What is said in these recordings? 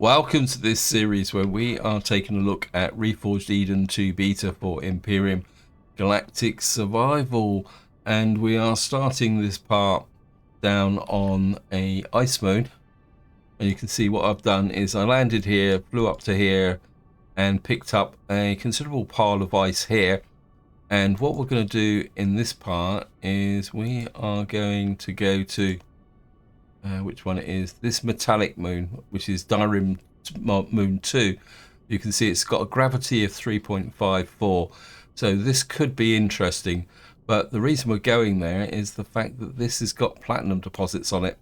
Welcome to this series where we are taking a look at Reforged Eden 2 beta for Empyrion Galactic Survival, and we are starting this part down on a ice moon. And you can see what I've done is I landed here, flew up to here and picked up a considerable pile of ice here. And what we're going to do in this part is we are going to go to which one it is, this metallic moon, which is Dirim Moon 2. You can see it's got a gravity of 3.54, so this could be interesting. But the reason we're going there is the fact that this has got platinum deposits on it,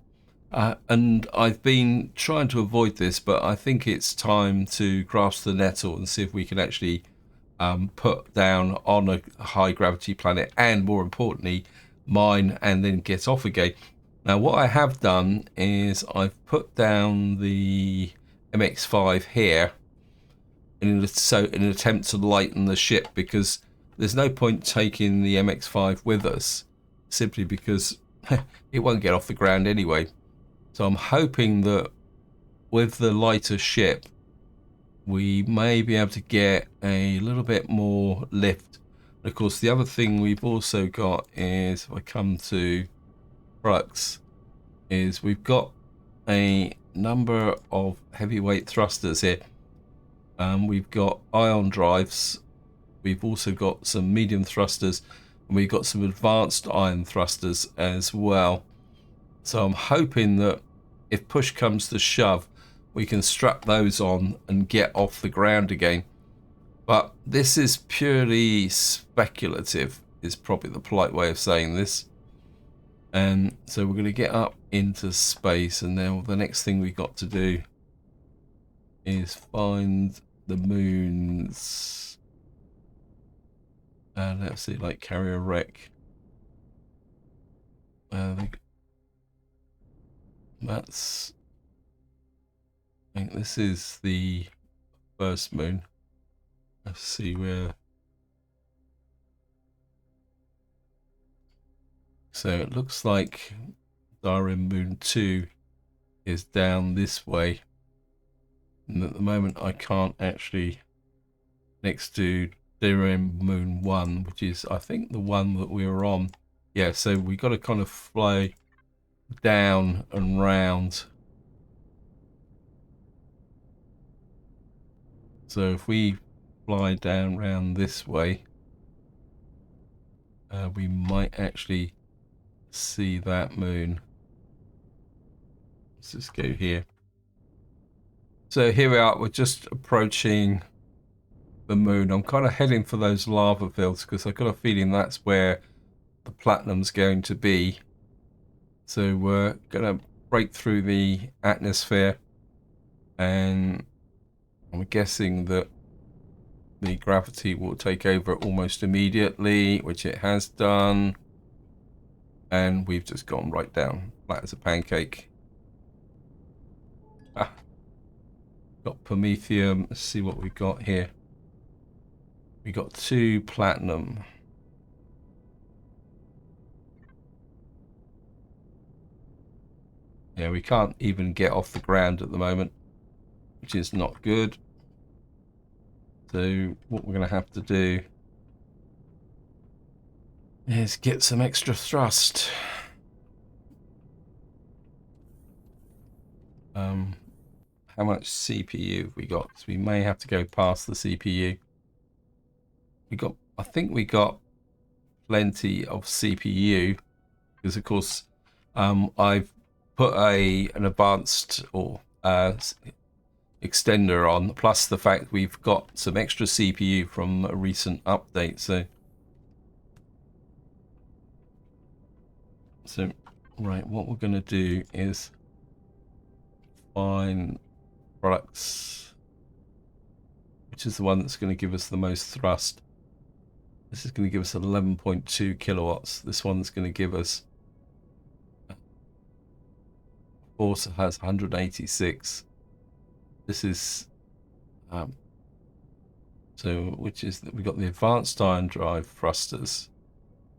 and I've been trying to avoid this, but I think it's time to grasp the nettle and see if we can actually put down on a high gravity planet, and more importantly mine and then get off again. Now what I have done is I've put down the MX5 here in an attempt to lighten the ship, because there's no point taking the MX5 with us simply because it won't get off the ground anyway. So I'm hoping that with the lighter ship we may be able to get a little bit more lift. And of course the other thing we've also got is, if I come to products, is we've got a number of heavyweight thrusters here. We've got ion drives, we've also got some medium thrusters, and we've got some advanced ion thrusters as well. So I'm hoping that if push comes to shove, we can strap those on and get off the ground again. But this is purely speculative, is probably the polite way of saying this. And so we're going to get up into space, and now the next thing we got to do is find the moons, and let's see, like carrier wreck. That's, I think this is the first moon. Let's see where. So it looks like Dirim Moon 2 is down this way, and at the moment I can't actually, next to Dirim Moon 1, which is I think the one that we were on. Yeah, so we got to kind of fly down and round. So if we fly down round this way, we might actually see that moon. Let's just go here. So here we are, we're just approaching the moon. I'm kind of heading for those lava fields because I've got a feeling that's where the platinum's going to be. So we're going to break through the atmosphere, and I'm guessing that the gravity will take over almost immediately, which it has done. And we've just gone right down, flat as a pancake. Got promethium. Let's see what we got here. We got 2 platinum. Yeah, we can't even get off the ground at the moment, which is not good. So what we're going to have to do is get some extra thrust. How much CPU have we got? So we may have to go past the CPU. I think we got plenty of CPU, because of course I've put an advanced or extender on, plus the fact we've got some extra CPU from a recent update. So right, what we're going to do is find products, which is the one that's going to give us the most thrust. This is going to give us 11.2 kilowatts. This one's going to give us, of course, it has 186. This is so, which is that we got the advanced ion drive thrusters.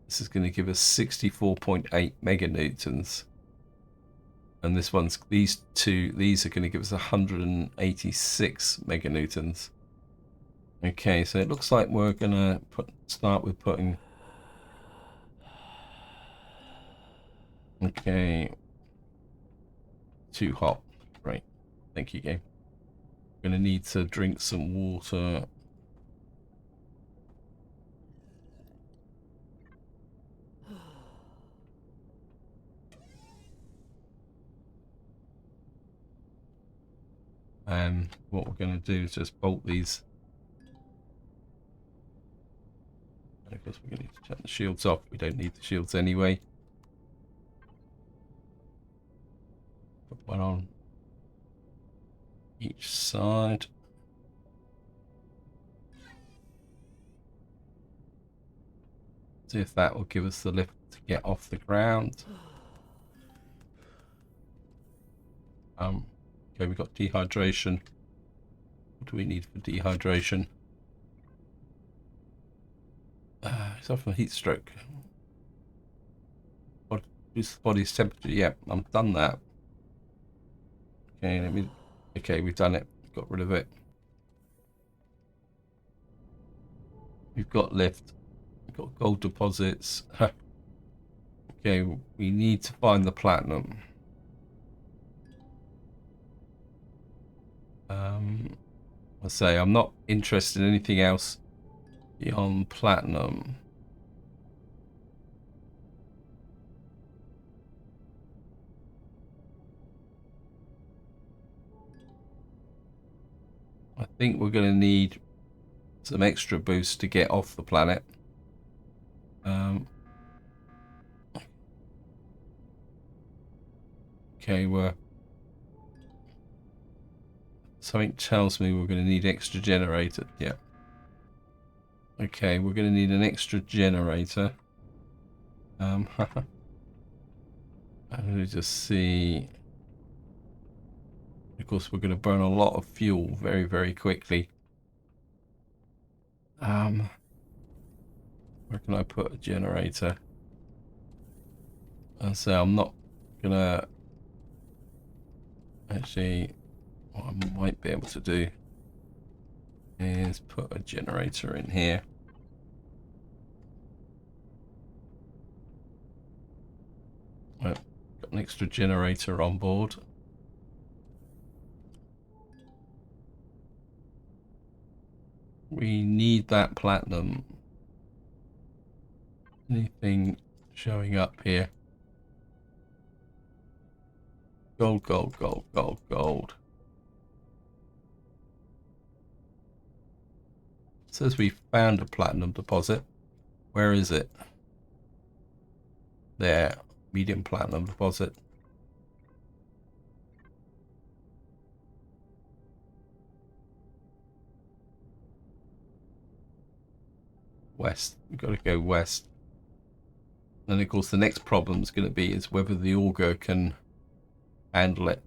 This is going to give us 64.8 meganewtons. And this one's, these are going to give us 186 meganewtons. Okay, so it looks like we're going to start with putting... Okay. Too hot. Right. Thank you, game. Going to need to drink some water. And what we're going to do is just bolt these. And of course, we're going to need to turn the shields off. We don't need the shields anyway. Put one on each side. See if that will give us the lift to get off the ground. Okay, we've got dehydration. What do we need for dehydration? It's off a heat stroke. Reduce the body's temperature. Yeah, I've done that. Okay, okay, we've done it. Got rid of it. We've got lift. We've got gold deposits. Okay, we need to find the platinum. I say I'm not interested in anything else beyond platinum. I think we're going to need some extra boost to get off the planet. Okay, something tells me we're going to need extra generator. Yeah. Okay, we're going to need an extra generator. Let me just see. Of course, we're going to burn a lot of fuel very, very quickly. Where can I put a generator? And so I'm not gonna actually. What I might be able to do is put a generator in here. Well, got an extra generator on board. We need that platinum. Anything showing up here? Gold, gold, gold, gold, gold. It says we found a platinum deposit. Where is it? There, medium platinum deposit. West. We've got to go west. And of course the next problem is going to be is whether the auger can handle it.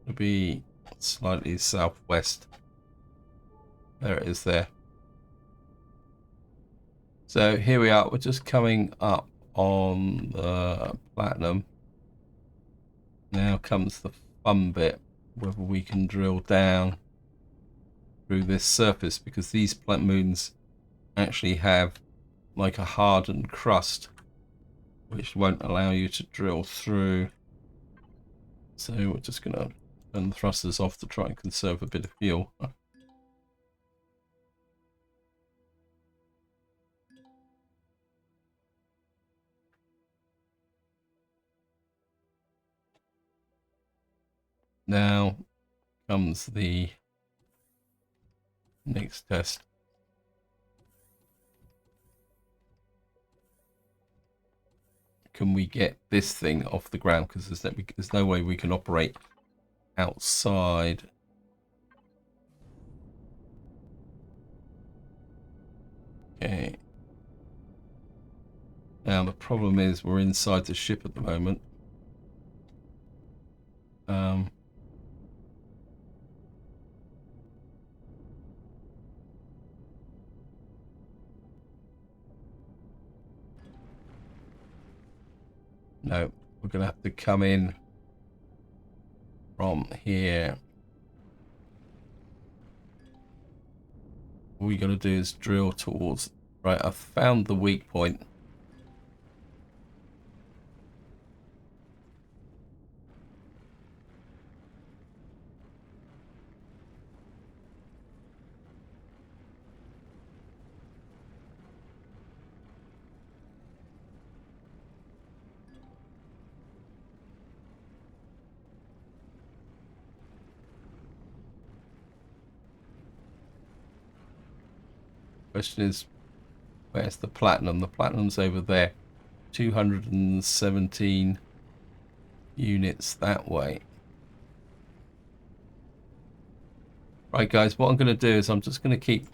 It'll be slightly southwest. There it is there. So here we are. We're just coming up on the platinum. Now comes the fun bit, whether we can drill down through this surface, because these moons actually have like a hardened crust which won't allow you to drill through. So we're just going to turn the thrusters off to try and conserve a bit of fuel. Now comes the next test. Can we get this thing off the ground? Because there's no way we can operate outside. Okay. Now the problem is we're inside the ship at the moment. we're going to have to come in from here. All we got to do is drill towards... Right, I've found the weak point. Question is, where's the platinum? The platinum's over there. 217 units that way. Right, guys, what I'm going to do is I'm just going to keep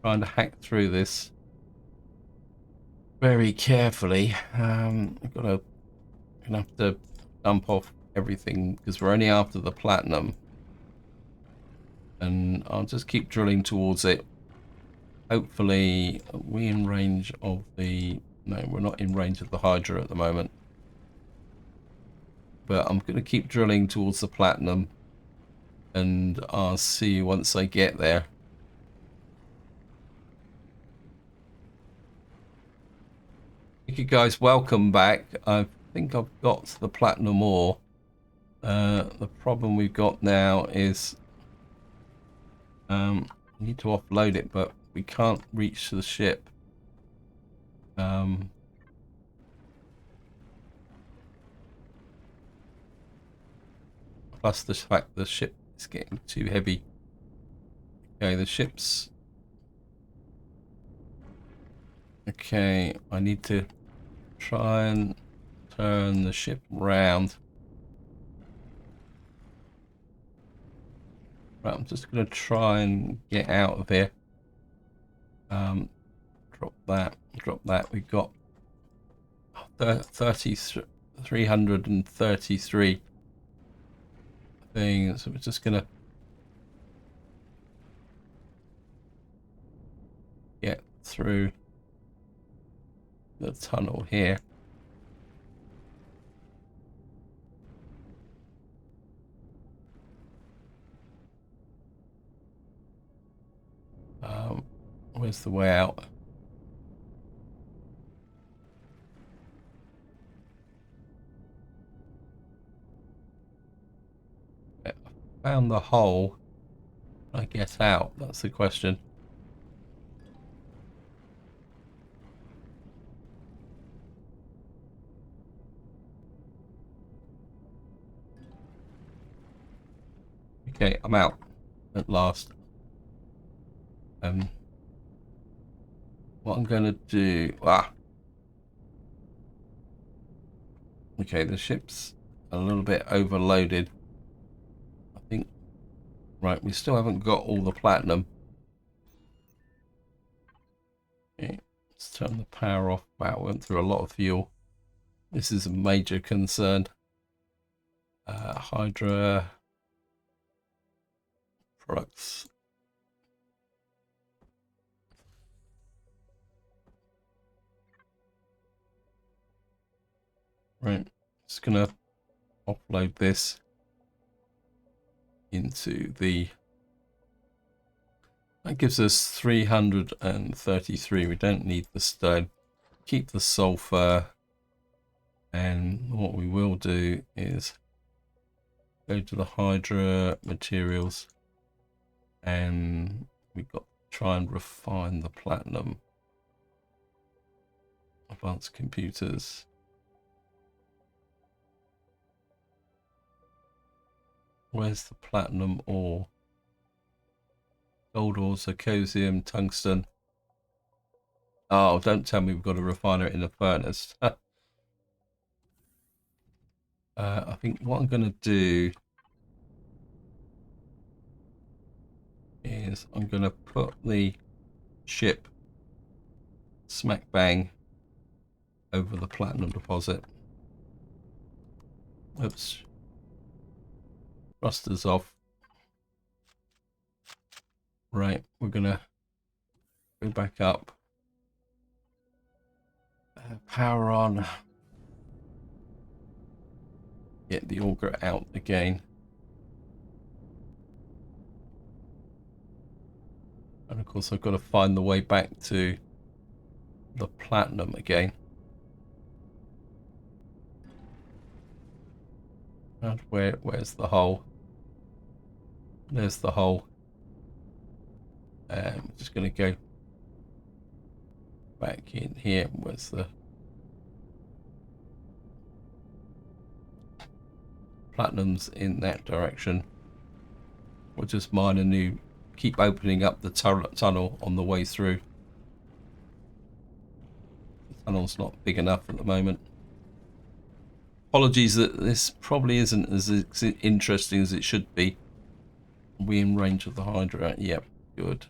trying to hack through this very carefully. I've got to, gonna have to dump off everything because we're only after the platinum, and I'll just keep drilling towards it. Hopefully, are we in range of the... No, we're not in range of the Hydra at the moment. But I'm going to keep drilling towards the platinum, and I'll see you once I get there. Thank you guys, welcome back. I think I've got the platinum ore. The problem we've got now is we need to offload it, but we can't reach the ship. Plus the fact the ship is getting too heavy. Okay, the ship's... Okay, I need to try and turn the ship round. Right, I'm just going to try and get out of here. Drop that. We've got 333 things. So we're just going to get through the tunnel here. Where's the way out? I found the hole. Can I get out? That's the question. Okay, I'm out at last. What I'm going to do... Okay, the ship's a little bit overloaded. I think... Right, we still haven't got all the platinum. Okay, let's turn the power off. Wow, we went through a lot of fuel. This is a major concern. Hydra... products. Right, just gonna offload this into the... That gives us 333. We don't need the stone. Keep the sulfur, and what we will do is go to the Hydra materials, and we've got to try and refine the platinum. Advanced computers. Where's the platinum ore? Gold ore, zirconium, tungsten. Oh, don't tell me we've got a refiner in a furnace. I think what I'm going to do is I'm going to put the ship smack bang over the platinum deposit. Oops. Thrusters off. Right, we're going to go back up. Power on. get the auger out again. And of course I've got to find the way back to the platinum again. And where's the hole? There's the hole. And I'm just going to go back in here. Where's the platinum's in that direction? We'll just mine a new, keep opening up the tunnel on the way through. The tunnel's not big enough at the moment. Apologies that this probably isn't as interesting as it should be. Are we in range of the Hydra? Yep, good.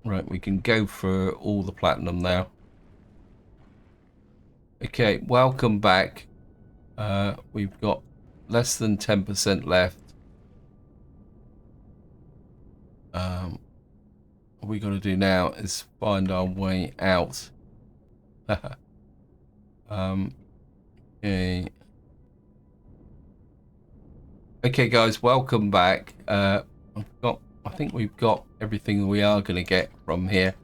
Right, we can go for all the platinum now. Okay, welcome back. We've got less than 10% left. What we got to do now is find our way out. Okay. Okay, guys, welcome back. I think we've got everything we are going to get from here.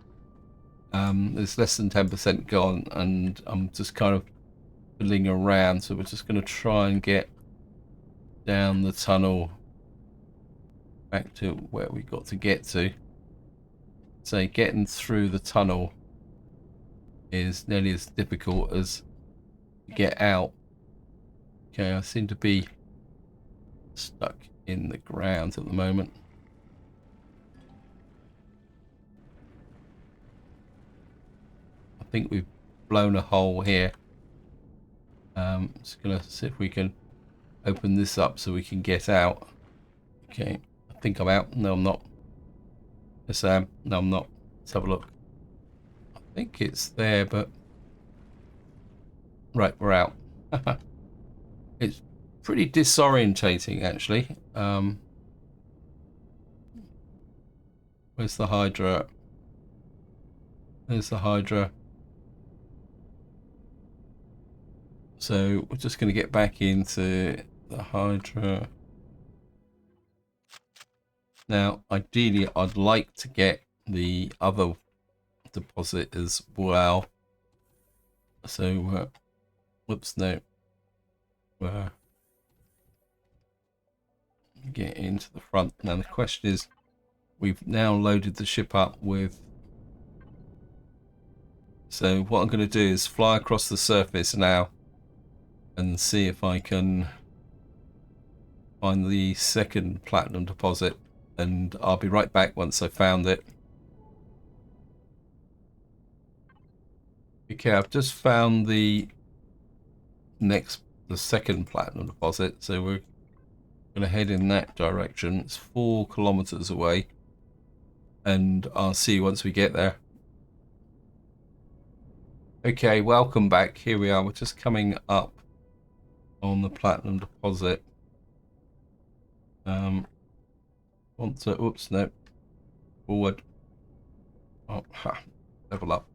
There's less than 10% gone, and I'm just kind of fiddling around. So we're just going to try and get down the tunnel back to where we got to get to. So getting through the tunnel is nearly as difficult as get out. Okay, I seem to be stuck in the ground at the moment. I think we've blown a hole here. Just gonna see if we can open this up so we can get out. Okay, I think I'm out. No, I'm not. Yes, I am. No, I'm not. Let's have a look. I think it's there, but right, we're out. It's pretty disorientating, actually. Where's the Hydra? There's the Hydra. So we're just going to get back into the Hydra. Now, ideally, I'd like to get the other deposit as well. So, whoops, no. Get into the front. Now, the question is, we've now loaded the ship up with... So, what I'm going to do is fly across the surface now and see if I can find the second platinum deposit. And I'll be right back once I found it. Okay, I've just found the second platinum deposit, so we're going to head in that direction. It's 4 kilometers away, and I'll see you once we get there. Okay, welcome back. Here we are. We're just coming up on the platinum deposit. Want to, oops, no, forward. Oh, ha, level up.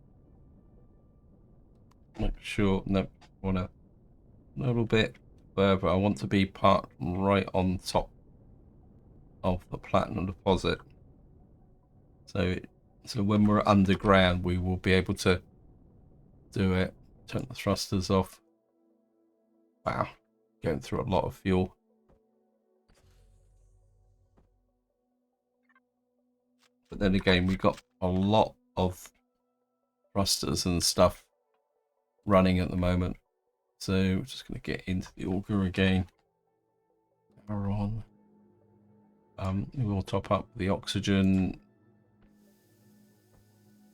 Make sure, no, want a little bit further. I want to be parked right on top of the platinum deposit. So when we're underground, we will be able to do it. Turn the thrusters off. Wow, going through a lot of fuel. But then again, we got a lot of thrusters and stuff running at the moment. So we're just going to get into the auger again. Power on. We will top up the oxygen.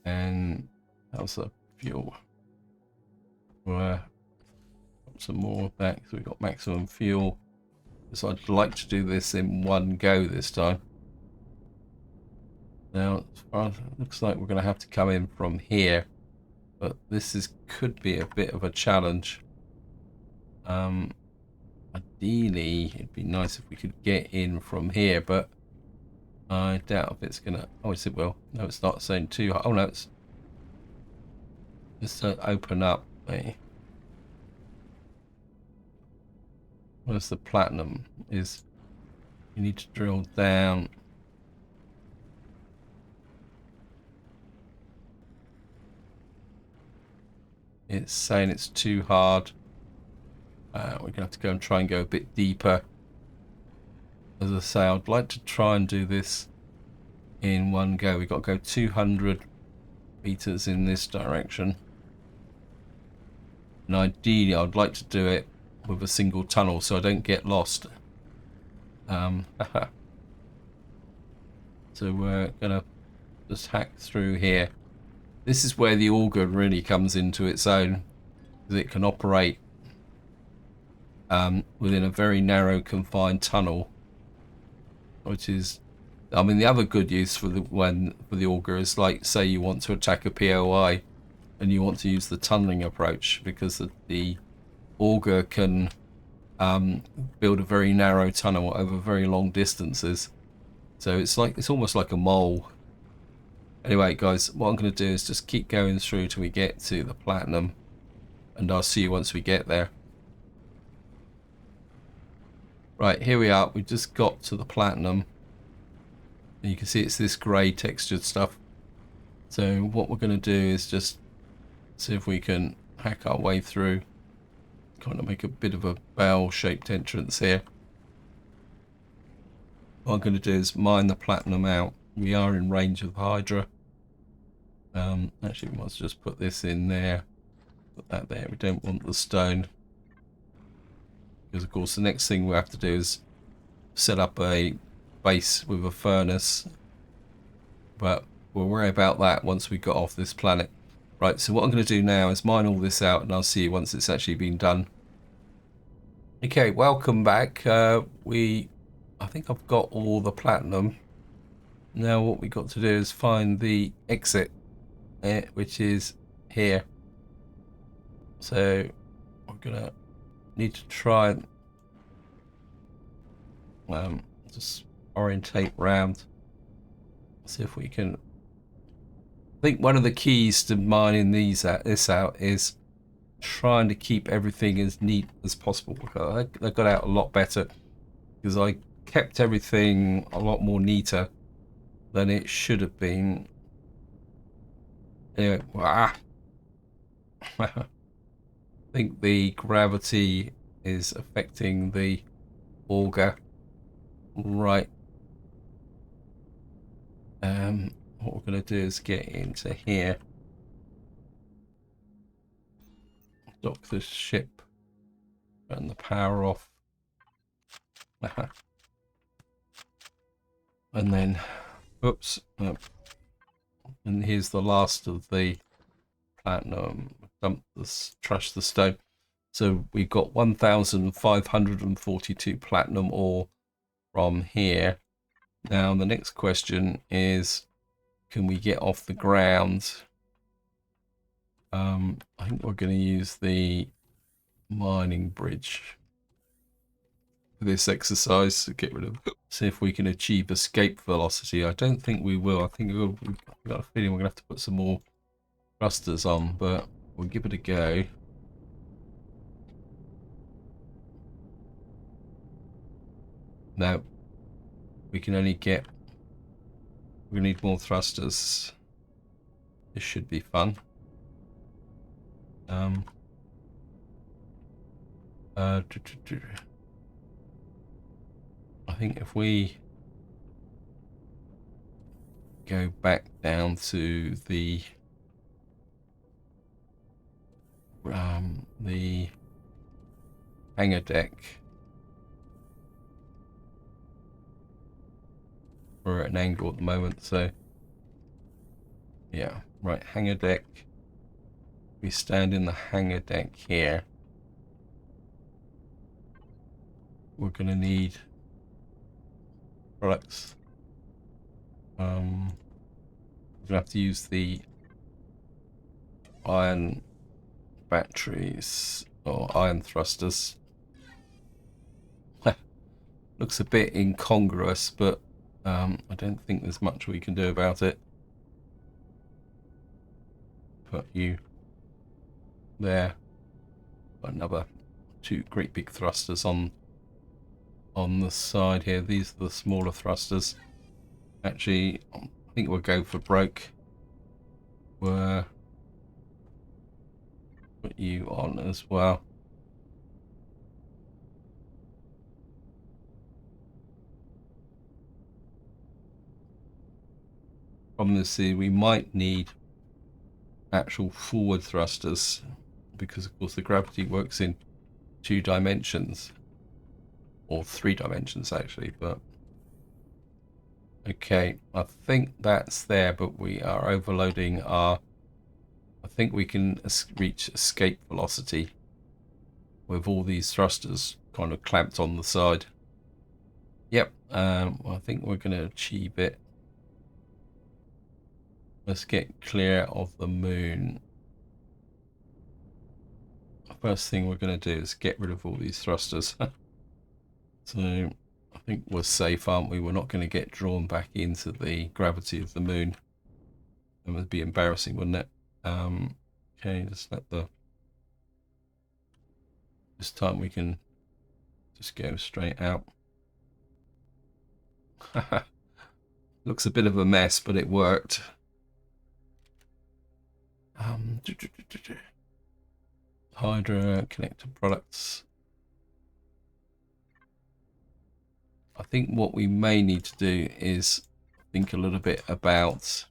And how's the fuel? We'll some more of that because we've got maximum fuel. So I'd like to do this in one go this time. Now, as far as it looks like we're going to have to come in from here, but this could be a bit of a challenge. Ideally, it'd be nice if we could get in from here, but I doubt if it's going to... Oh, yes, it will. No, it's not saying too high. Oh, no, it's just to open up. Where's the platinum? Is you need to drill down. It's saying it's too hard. We're going to have to go and try and go a bit deeper. As I say, I'd like to try and do this in one go. We've got to go 200 meters in this direction. And ideally, I'd like to do it with a single tunnel so I don't get lost. So we're going to just hack through here. This is where the auger really comes into its own, because it can operate within a very narrow confined tunnel, which is, I mean, the other good use for the auger is, like, say you want to attack a POI and you want to use the tunneling approach, because the auger can build a very narrow tunnel over very long distances. So it's almost like a mole. Anyway, guys, what I'm going to do is just keep going through till we get to the platinum, and I'll see you once we get there. Right, here we are. We just got to the platinum. And you can see it's this grey textured stuff. So what we're going to do is just see if we can hack our way through. Kind of make a bit of a bell-shaped entrance here. What I'm going to do is mine the platinum out. We are in range of Hydra. Actually, we might just put this in there. Put that there. We don't want the stone. Because, of course, the next thing we have to do is set up a base with a furnace. But we'll worry about that once we got off this planet. Right, so what I'm going to do now is mine all this out, and I'll see you once it's actually been done. Okay, welcome back. I think I've got all the platinum. Now what we got to do is find the exit, which is here. So we're gonna need to try and just orientate round. See if we can. I think one of the keys to mining this out is trying to keep everything as neat as possible. I got out a lot better because I kept everything a lot more neater than it should have been. Anyway, I think the gravity is affecting the auger. Right. What we're going to do is get into here. Dock the ship. Turn the power off. And then, oops. And here's the last of the platinum. Dump this, trash the stone. So we've got 1,542 platinum ore from here. Now the next question is, can we get off the ground? I think we're going to use the mining bridge for this exercise to get rid of. See if we can achieve escape velocity. I don't think we will. I think we've got a feeling we're going to have to put some more thrusters on, but we'll give it a go. No, we can only get. We need more thrusters. This should be fun. I think if we go back down to the hangar deck, we're at an angle at the moment, so yeah, right, hangar deck. We stand in the hangar deck here. We're going to need products. We're going to have to use the iron batteries or iron thrusters. Looks a bit incongruous, but I don't think there's much we can do about it. Put you there. Got another two great big thrusters on on the side here. These are the smaller thrusters. Actually, I think we'll go for broke. We'll put you on as well. From this, we might need actual forward thrusters because, of course, the gravity works in 2 dimensions, or 3 dimensions actually. But okay, I think that's there, but we are overloading our. I think we can reach escape velocity with all these thrusters kind of clamped on the side. Yep, I think we're going to achieve it. Let's get clear of the moon. First thing we're going to do is get rid of all these thrusters. So I think we're safe, aren't we? We're not going to get drawn back into the gravity of the moon. It would be embarrassing, wouldn't it? Okay, just let the... This time we can just go straight out. Looks a bit of a mess, but it worked. Hydra connector products. I think what we may need to do is think a little bit about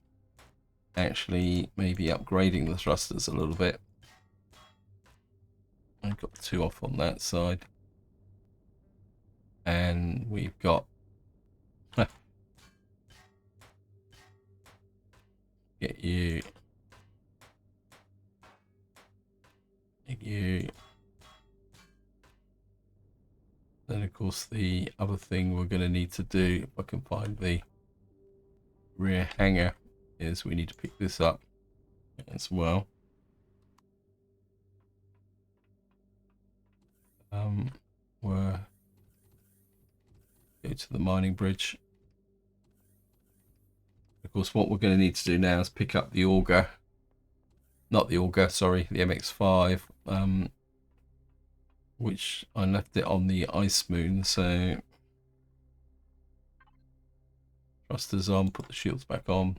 actually maybe upgrading the thrusters a little bit. I've got 2 off on that side. And we've got get you. Then of course the other thing we're going to need to do, if I can find the rear hanger, is we need to pick this up as well. We're go to the mining bridge. Of course, what we're going to need to do now is pick up the auger. Not the auger, sorry, the MX5, which I left it on the ice moon, so thrusters on, put the shields back on.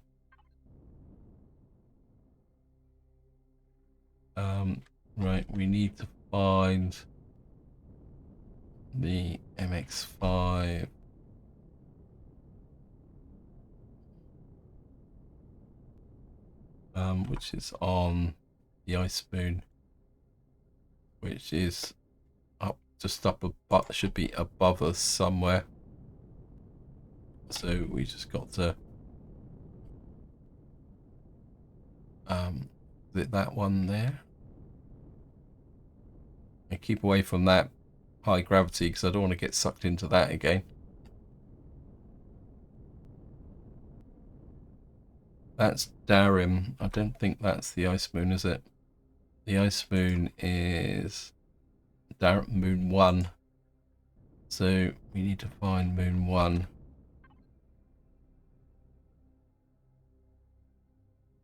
Right, we need to find the MX5. Which is on the ice moon, which is up, just up above, should be above us somewhere. So we just got to that one there. And keep away from that high gravity because I don't want to get sucked into that again. That's Darim. I don't think that's the ice moon, is it? The ice moon is moon 1. So we need to find moon 1.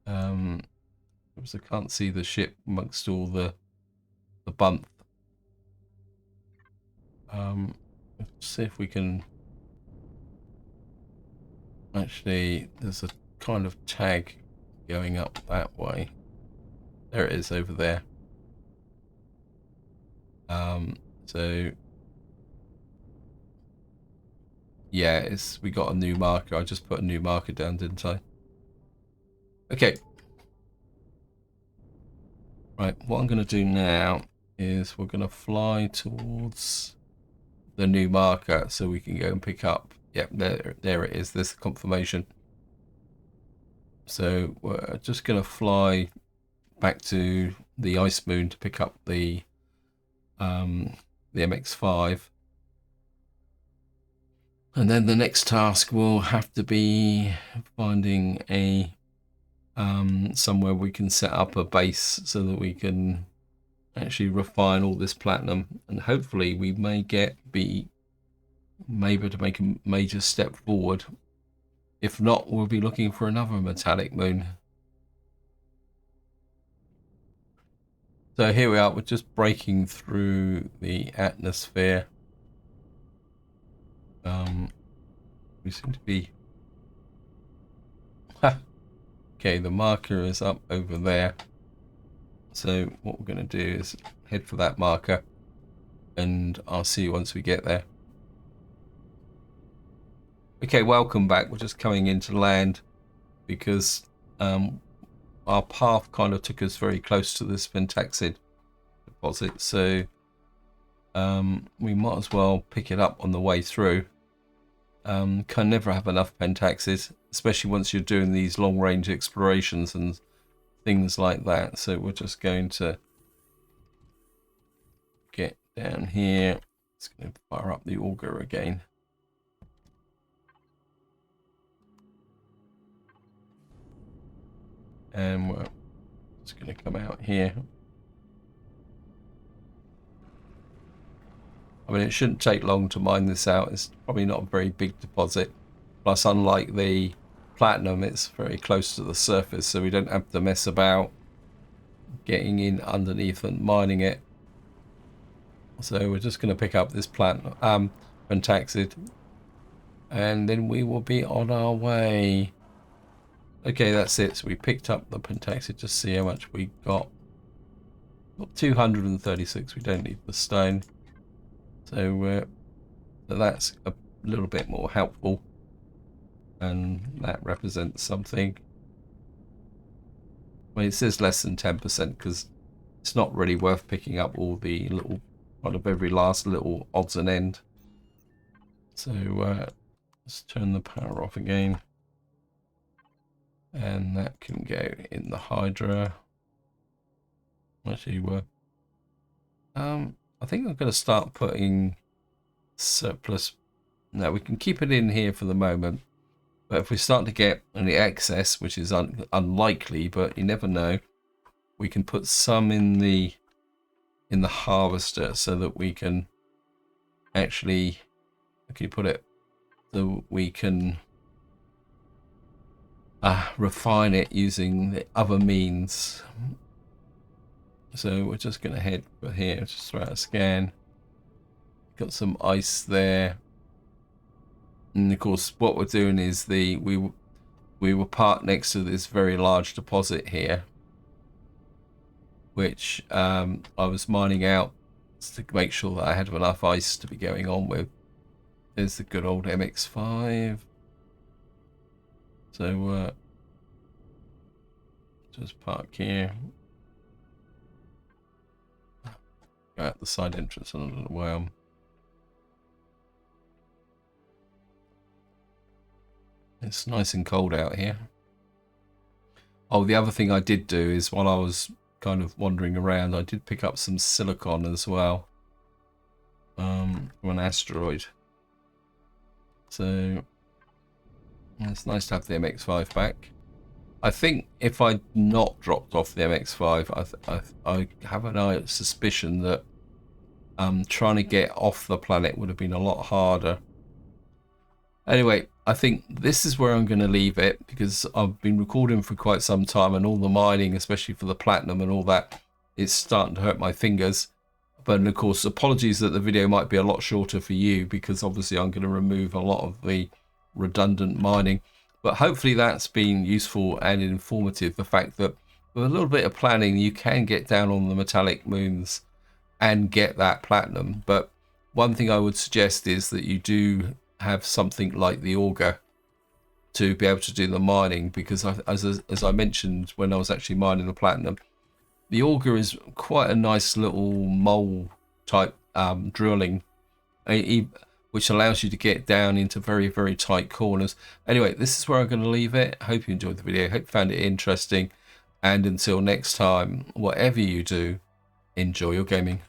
Because I can't see the ship amongst all the bump. Let's see if we can actually, there's a kind of tag going up that way. There it is over there. So yeah, we got a new marker. I just put a new marker down, didn't I? Okay. Right, what I'm going to do now is we're going to fly towards the new marker so we can go and pick up. Yep, there it is. There's the confirmation. So we're just going to fly back to the ice moon to pick up the MX5. And then the next task will have to be finding a somewhere we can set up a base so that we can actually refine all this platinum, and hopefully we may be able to make a major step forward. If not, we'll be looking for another metallic moon. So here we are, we're just breaking through the atmosphere. We seem to be... Okay, the marker is up over there. So what we're going to do is head for that marker, and I'll see you once we get there. Okay, welcome back. We're just coming into land because our path kind of took us very close to this pentaxid deposit, so we might as well pick it up on the way through. Can never have enough pentaxids, especially once you're doing these long range explorations and things like that. So we're just going to get down here. It's going to fire up the auger again. And we're just going to come out here. I mean, it shouldn't take long to mine this out. It's probably not a very big deposit. Plus, unlike the platinum, it's very close to the surface, so we don't have to mess about getting in underneath and mining it. So we're just going to pick up this platinum, pentaxid, and then we will be on our way. Okay, that's it. So we picked up the pentaxid to see how much we got. Got 236. We don't need the stone. So that's a little bit more helpful, and that represents something. I mean, it says less than 10% because it's not really worth picking up all the little, kind of every last little odds and end. So let's turn the power off again, and that can go in the Hydra. Actually, I think I'm going to start putting surplus. Now we can keep it in here for the moment, but if we start to get any excess, which is unlikely, but you never know, we can put some in the harvester so that we can actually, okay, put it so we can refine it using the other means. So we're just going to head for here, just throw out a scan. Got some ice there, and of course what we're doing is we were parked next to this very large deposit here, which I was mining out to make sure that I had enough ice to be going on with. There's the good old MX5. So just park here. Go out the side entrance. I don't know where it's nice and cold out here. Oh, the other thing I did do is while I was kind of wandering around, I did pick up some silicon as well from an asteroid. So it's nice to have the MX5 back. I think if I'd not dropped off the MX5, I have an suspicion that trying to get off the planet would have been a lot harder. Anyway, I think this is where I'm going to leave it because I've been recording for quite some time, and all the mining, especially for the platinum and all that, it's starting to hurt my fingers. But of course, apologies that the video might be a lot shorter for you because obviously I'm going to remove a lot of the redundant mining. But hopefully that's been useful and informative. The fact that with a little bit of planning, you can get down on the metallic moons and get that platinum. But one thing I would suggest is that you do have something like the auger to be able to do the mining, because as I mentioned when I was actually mining the platinum, the auger is quite a nice little mole type drilling, which allows you to get down into very, very tight corners. Anyway, this is where I'm going to leave it. Hope you enjoyed the video. Hope you found it interesting. And until next time, whatever you do, enjoy your gaming.